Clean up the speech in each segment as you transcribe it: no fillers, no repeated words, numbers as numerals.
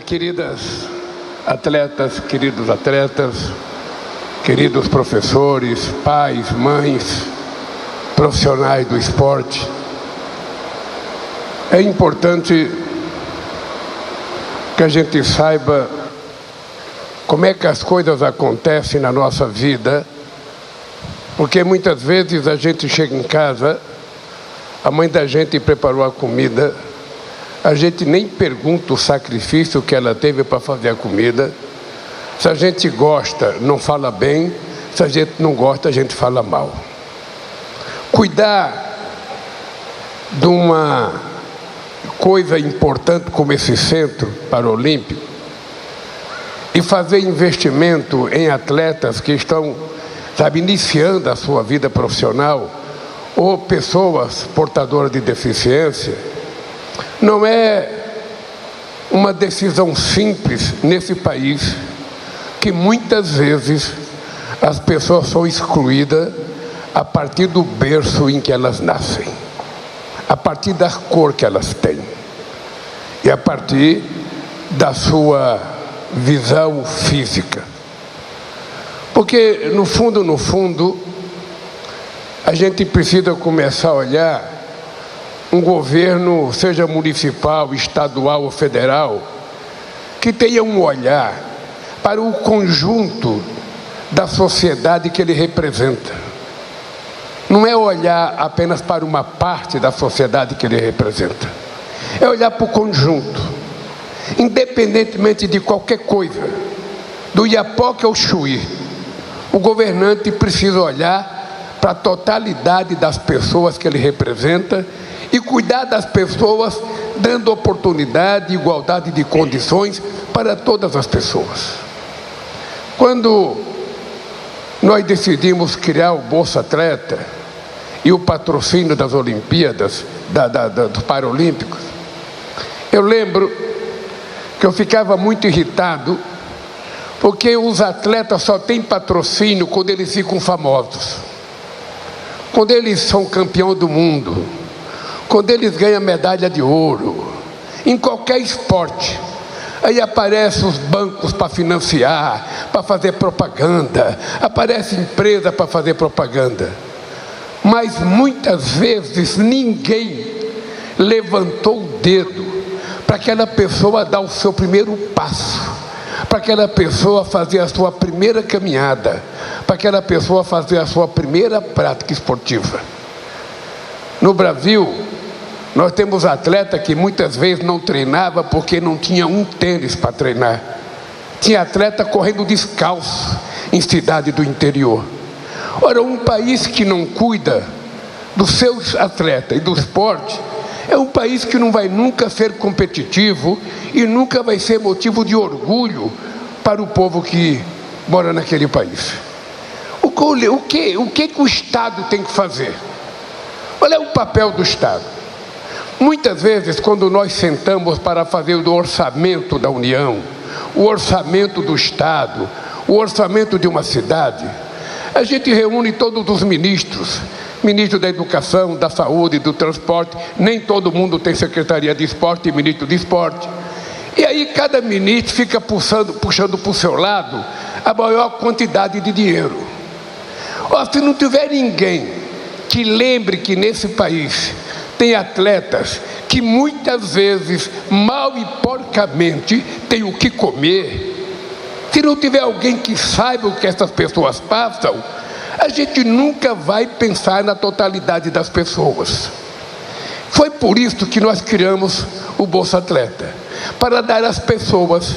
Queridas atletas, queridos atletas, queridos professores, pais, mães, profissionais do esporte, é importante que a gente saiba como é que as coisas acontecem na nossa vida, porque muitas vezes a gente chega em casa, a mãe da gente preparou a comida, a gente nem pergunta o sacrifício que ela teve para fazer a comida. Se a gente gosta, não fala bem. Se a gente não gosta, a gente fala mal. Cuidar de uma coisa importante como esse Centro Paralímpico e fazer investimento em atletas que estão, iniciando a sua vida profissional ou pessoas portadoras de deficiência, não é uma decisão simples nesse país que muitas vezes as pessoas são excluídas a partir do berço em que elas nascem, a partir da cor que elas têm e a partir da sua visão física. Porque, no fundo, a gente precisa começar a olhar um governo, seja municipal, estadual ou federal, que tenha um olhar para o conjunto da sociedade que ele representa. Não é olhar apenas para uma parte da sociedade que ele representa. É olhar para o conjunto, independentemente de qualquer coisa, do Iapoque ao Chuí. O governante precisa olhar para a totalidade das pessoas que ele representa e cuidar das pessoas, dando oportunidade e igualdade de condições para todas as pessoas. Quando nós decidimos criar o Bolsa Atleta e o patrocínio das Olimpíadas, dos Paralímpicos, eu lembro que eu ficava muito irritado, porque os atletas só têm patrocínio quando eles ficam famosos, quando eles são campeão do mundo, quando eles ganham medalha de ouro, em qualquer esporte. Aí aparecem os bancos para financiar, para fazer propaganda, aparece empresa para fazer propaganda. Mas muitas vezes ninguém levantou o dedo para aquela pessoa dar o seu primeiro passo, para aquela pessoa fazer a sua primeira caminhada, para aquela pessoa fazer a sua primeira prática esportiva. No Brasil, nós temos atleta que muitas vezes não treinava porque não tinha um tênis para treinar. Tinha atleta correndo descalço em cidade do interior. Ora, um país que não cuida dos seus atletas e do esporte é um país que não vai nunca ser competitivo e nunca vai ser motivo de orgulho para o povo que mora naquele país. O que o Estado tem que fazer? Qual é o papel do Estado? Muitas vezes, quando nós sentamos para fazer o orçamento da União, o orçamento do Estado, o orçamento de uma cidade, a gente reúne todos os ministros, ministro da Educação, da Saúde, do Transporte, nem todo mundo tem Secretaria de Esporte e ministro de Esporte. E aí cada ministro fica puxando para o seu lado a maior quantidade de dinheiro. Se não tiver ninguém que lembre que nesse país tem atletas que muitas vezes, mal e porcamente, têm o que comer, se não tiver alguém que saiba o que essas pessoas passam, a gente nunca vai pensar na totalidade das pessoas. Foi por isso que nós criamos o Bolsa Atleta, para dar às pessoas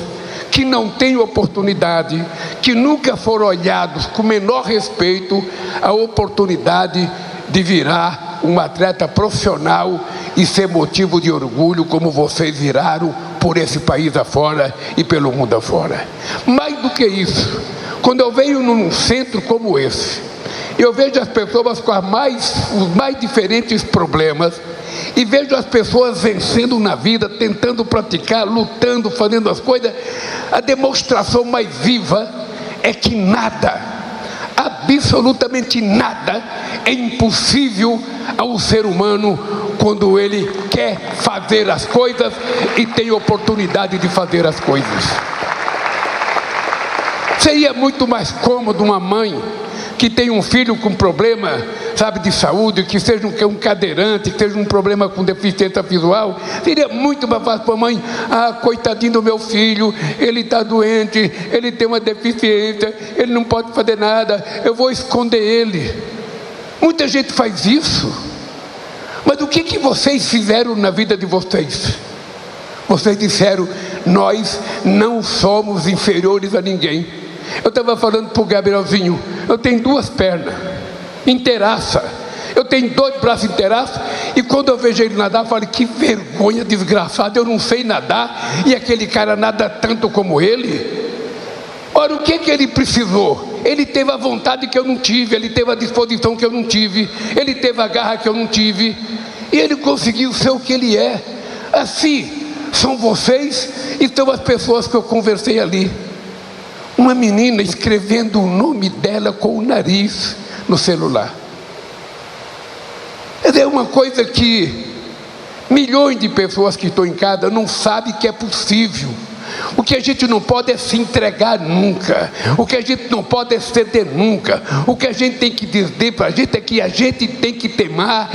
que não têm oportunidade, que nunca foram olhados com menor respeito, a oportunidade de virar um atleta profissional e ser motivo de orgulho como vocês viraram por esse país afora e pelo mundo afora. Mais do que isso, quando eu venho num centro como esse, eu vejo as pessoas com os mais diferentes problemas e vejo as pessoas vencendo na vida, tentando praticar, lutando, fazendo as coisas. A demonstração mais viva é que nada, Absolutamente nada é impossível ao ser humano quando ele quer fazer as coisas e tem oportunidade de fazer as coisas. Seria muito mais cômodo uma mãe que tem um filho com problema, sabe, de saúde, que seja um cadeirante, que seja um problema com deficiência visual. Seria muito mais fácil para a mãe: coitadinho do meu filho, ele está doente, ele tem uma deficiência, ele não pode fazer nada, eu vou esconder ele. Muita gente faz isso. Mas o que vocês fizeram na vida de vocês? Vocês disseram: nós não somos inferiores a ninguém. Eu estava falando para o Gabrielzinho: eu tenho 2 pernas inteiraça, eu tenho 2 braços inteiraços, e quando eu vejo ele nadar, eu falo: que vergonha desgraçada, eu não sei nadar, e aquele cara nada tanto como ele. Ora, o que ele precisou? Ele teve a vontade que eu não tive, ele teve a disposição que eu não tive, ele teve a garra que eu não tive, e ele conseguiu ser o que ele é. Assim são vocês e são as pessoas que eu conversei ali. Uma menina escrevendo o nome dela com o nariz no celular. É uma coisa que milhões de pessoas que estão em casa não sabem que é possível. O que a gente não pode é se entregar nunca. O que a gente não pode é ceder nunca. O que a gente tem que dizer para a gente é que a gente tem que teimar,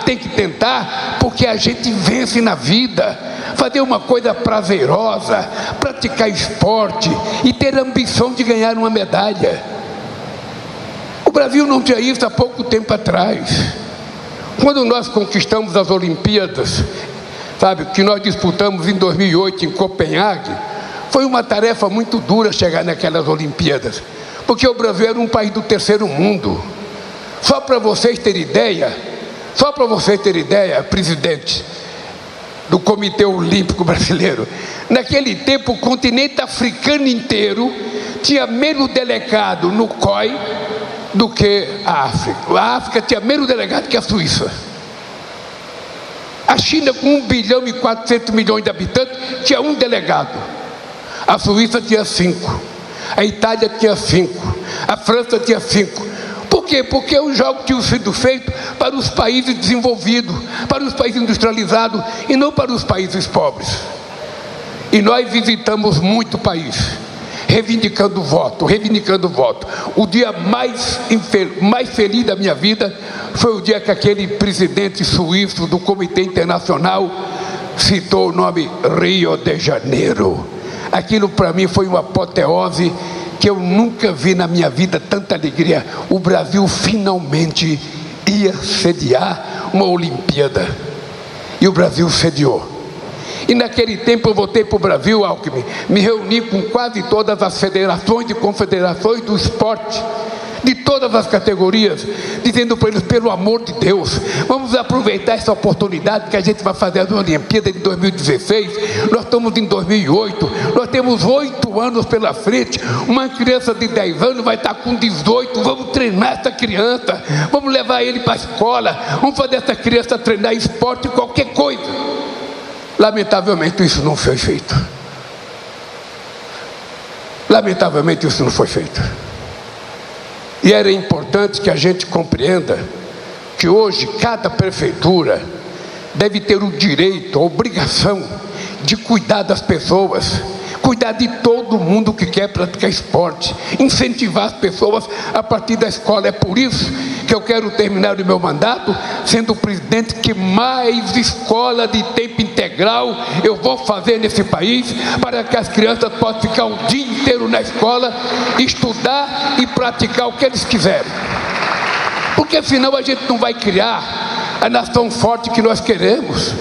tem que tentar, porque a gente vence na vida. Fazer uma coisa prazerosa, praticar esporte e ter a ambição de ganhar uma medalha. O Brasil não tinha isso há pouco tempo atrás. Quando nós conquistamos as Olimpíadas, sabe, que nós disputamos em 2008 em Copenhague, foi uma tarefa muito dura chegar naquelas Olimpíadas, porque o Brasil era um país do terceiro mundo. Só para vocês terem ideia, presidente do Comitê Olímpico Brasileiro, naquele tempo o continente africano inteiro tinha menos delegado no COI do que a África. A África tinha menos delegado que a Suíça. A China, com 1 bilhão e 400 milhões de habitantes, tinha 1 delegado. A Suíça tinha 5. A Itália tinha 5. A França tinha 5. Por quê? Porque os jogos tinham sido feitos para os países desenvolvidos, para os países industrializados, e não para os países pobres. E nós visitamos muito país, reivindicando voto. O dia mais feliz da minha vida foi o dia que aquele presidente suíço do Comitê Internacional citou o nome Rio de Janeiro. Aquilo para mim foi uma apoteose que eu nunca vi na minha vida, tanta alegria. O Brasil finalmente ia sediar uma Olimpíada. E o Brasil sediou. E naquele tempo eu voltei para o Brasil, Alckmin, me reuni com quase todas as federações e confederações do esporte, de todas as categorias, dizendo para eles: pelo amor de Deus, vamos aproveitar essa oportunidade que a gente vai fazer as Olimpíadas de 2016. Nós estamos em 2008, nós temos 8 anos pela frente. Uma criança de 10 anos vai estar com 18, vamos treinar essa criança, vamos levar ele para a escola, vamos fazer essa criança treinar esporte, qualquer coisa. Lamentavelmente isso não foi feito. E era importante que a gente compreenda que hoje cada prefeitura deve ter o direito, a obrigação de cuidar das pessoas, cuidar de todo mundo que quer praticar esporte, incentivar as pessoas a partir da escola. É por isso que eu quero terminar o meu mandato sendo o presidente que mais escola de tempo integral eu vou fazer nesse país, para que as crianças possam ficar o dia inteiro na escola, estudar e praticar o que eles quiserem. Porque senão a gente não vai criar a nação forte que nós queremos.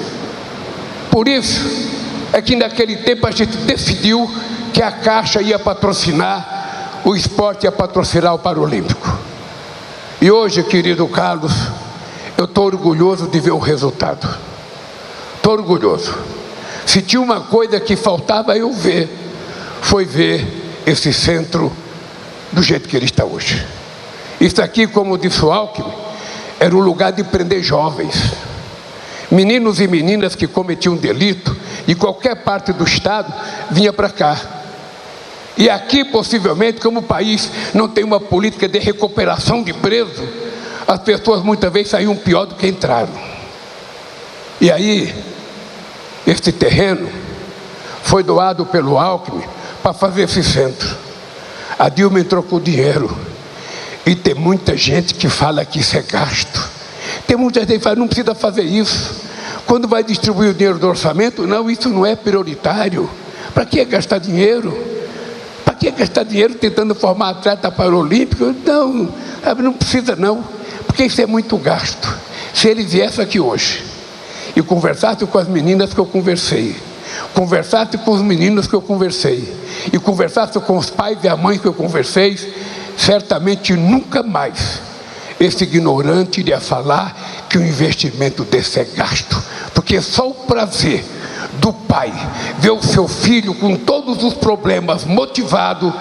Por isso é que naquele tempo a gente decidiu que a Caixa ia patrocinar o esporte, ia patrocinar o Paralímpico. E hoje, querido Carlos, eu estou orgulhoso de ver o resultado. Estou orgulhoso. Se tinha uma coisa que faltava eu ver, foi ver esse centro do jeito que ele está hoje. Isso aqui, como disse o Alckmin, era um lugar de prender jovens, meninos e meninas que cometiam delito, de qualquer parte do estado, vinha para cá. E aqui, possivelmente, como o país não tem uma política de recuperação de preso, as pessoas muitas vezes saíam pior do que entraram. E aí, este terreno foi doado pelo Alckmin para fazer esse centro. A Dilma entrou com o dinheiro. E tem muita gente que fala que isso é gasto. Tem muita gente que fala, não precisa fazer isso. Quando vai distribuir o dinheiro do orçamento, não, isso não é prioritário. Para que gastar dinheiro? Para que gastar dinheiro tentando formar atleta paralímpico? Não, não precisa não, porque isso é muito gasto. Se ele viesse aqui hoje e conversasse com as meninas que eu conversei, conversasse com os meninos que eu conversei, e conversasse com os pais e a mãe que eu conversei, certamente nunca mais esse ignorante iria falar que o investimento desse é gasto, porque só o prazer do pai ver o seu filho com todos os problemas motivado,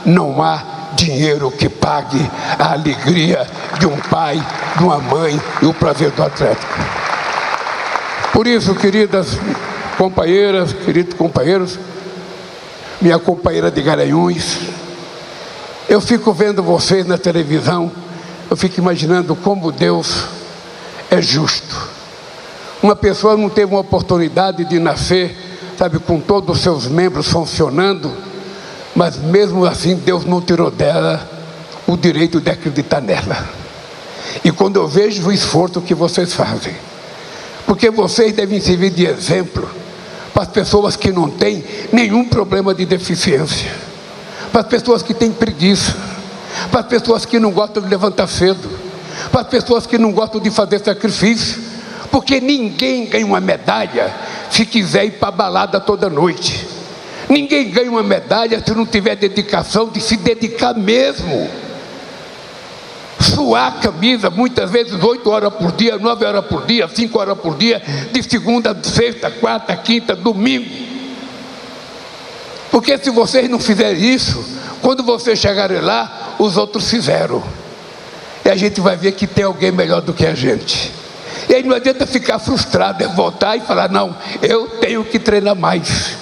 não há dinheiro que pague a alegria de um pai, de uma mãe e o prazer do atleta. Por isso, queridas companheiras, queridos companheiros, minha companheira de Garanhuns, eu fico vendo vocês na televisão, eu fico imaginando como Deus é justo. Uma pessoa não teve uma oportunidade de nascer, sabe, com todos os seus membros funcionando, mas mesmo assim Deus não tirou dela o direito de acreditar nela. E quando eu vejo o esforço que vocês fazem, porque vocês devem servir de exemplo para as pessoas que não têm nenhum problema de deficiência, para as pessoas que têm preguiça, para as pessoas que não gostam de levantar cedo, para as pessoas que não gostam de fazer sacrifício, porque ninguém ganha uma medalha se quiser ir para a balada toda noite. Ninguém ganha uma medalha se não tiver dedicação de se dedicar mesmo. Suar a camisa muitas vezes 8 horas por dia, 9 horas por dia, 5 horas por dia, de segunda, sexta, quarta, quinta, domingo. Porque se vocês não fizerem isso, quando vocês chegarem lá, os outros fizeram. E a gente vai ver que tem alguém melhor do que a gente. E aí não adianta ficar frustrado, é voltar e falar, não, eu tenho que treinar mais.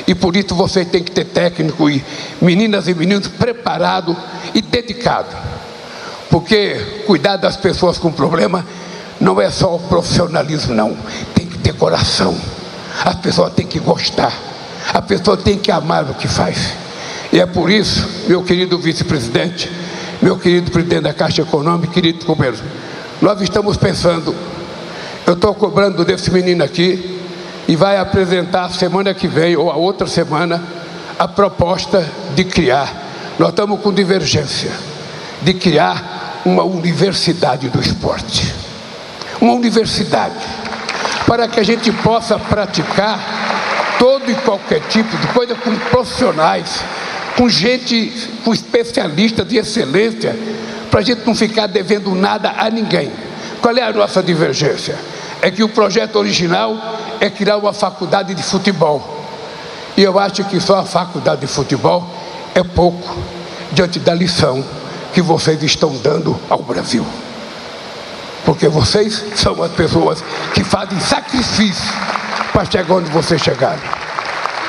E por isso vocês têm que ter técnico e meninas e meninos preparados e dedicados. Porque cuidar das pessoas com problema não é só o profissionalismo, não. Tem que ter coração. As pessoas têm que gostar. A pessoa tem que amar o que faz. E é por isso, meu querido vice-presidente, meu querido presidente da Caixa Econômica, querido companheiro, nós estamos pensando, eu estou cobrando desse menino aqui, e vai apresentar semana que vem, ou a outra semana, a proposta de criar, nós estamos com divergência, de criar uma universidade do esporte. Uma universidade, para que a gente possa praticar todo e qualquer tipo de coisa com profissionais, com gente, com especialistas de excelência, para a gente não ficar devendo nada a ninguém. Qual é a nossa divergência? É que o projeto original é criar uma faculdade de futebol. E eu acho que só a faculdade de futebol é pouco diante da lição que vocês estão dando ao Brasil. Porque vocês são as pessoas que fazem sacrifício para chegar onde vocês chegaram.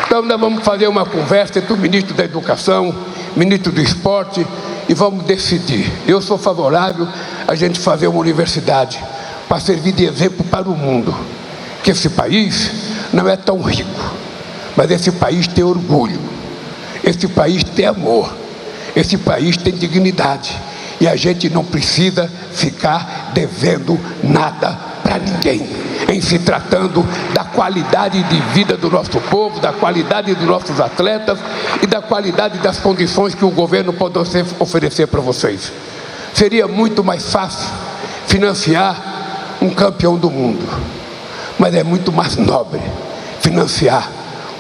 Então nós vamos fazer uma conversa entre o ministro da Educação, ministro do Esporte, e vamos decidir. Eu sou favorável a gente fazer uma universidade para servir de exemplo para o mundo. Que esse país não é tão rico, mas esse país tem orgulho, esse país tem amor, esse país tem dignidade, e a gente não precisa ficar devendo nada para ninguém, em se tratando da qualidade de vida do nosso povo, da qualidade dos nossos atletas e da qualidade das condições que o governo pode oferecer para vocês. Seria muito mais fácil financiar um campeão do mundo, mas é muito mais nobre financiar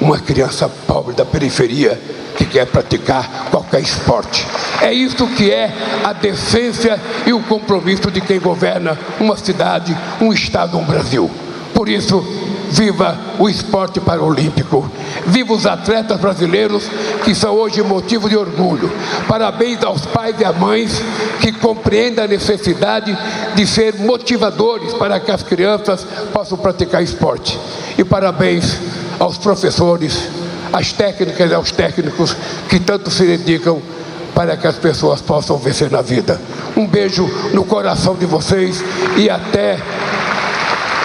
uma criança pobre da periferia que quer praticar qualquer esporte. É isso que é a decência e o compromisso de quem governa uma cidade, um estado, um Brasil. Por isso, viva o esporte paralímpico, viva os atletas brasileiros que são hoje motivo de orgulho. Parabéns aos pais e às mães que compreendem a necessidade de ser motivadores para que as crianças possam praticar esporte. E parabéns aos professores, às técnicas e aos técnicos que tanto se dedicam para que as pessoas possam vencer na vida. Um beijo no coração de vocês e até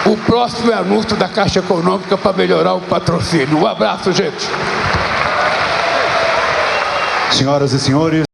o próximo anúncio da Caixa Econômica para melhorar o patrocínio. Um abraço, gente. Senhoras e senhores.